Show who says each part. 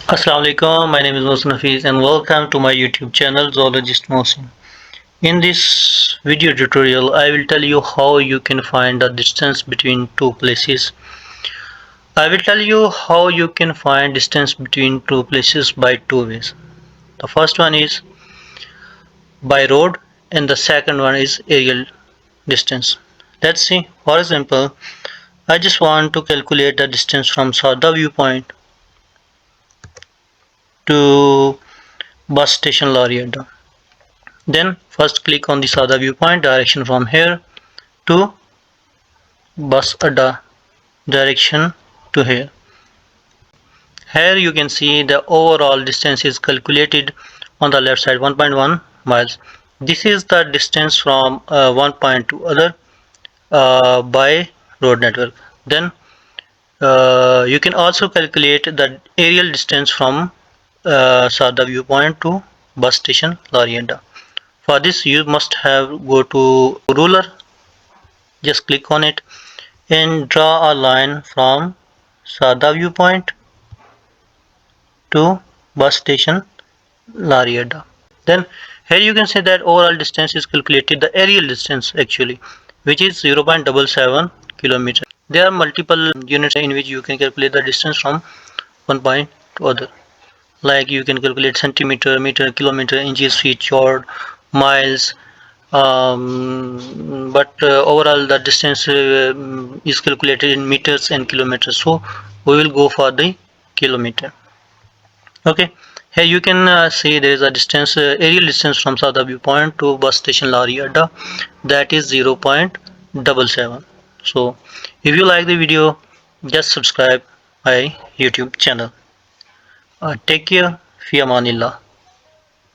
Speaker 1: Assalamu alaikum, my name is Mohsin and welcome to my YouTube channel Zoologist Mohsin. In this video tutorial, I will tell you how you can find the distance between two places. I will tell you how you can find distance between two places by two ways. The first one is by road and the second one is aerial distance. Let's see. For example, I just want to calculate the distance from Sada viewpoint to bus station Lariada. Then first click on the Sada viewpoint direction from here to bus adda direction to here. Here you can see the overall distance is calculated on the left side 1.1 miles. This is the distance from one point to other by road network. Then you can also calculate the aerial distance from Sada viewpoint to bus station Larienda. For this you must have go to ruler, just click on it and draw a line from Sada viewpoint to bus station Lariada. Then here you can see that overall distance is calculated, the aerial distance actually, which is 0.77 kilometer. There are multiple units in which you can calculate the distance from one point to other. Like you can calculate centimeter, meter, kilometer, inches, feet, yard, miles, but overall the distance is calculated in meters and kilometers, so we will go for the kilometer. Okay, here you can see there is a distance, aerial distance from Sada viewpoint to bus station Lariada, that is 0.77. So if you like the video, just subscribe my YouTube channel. Take care. Fi amanillah.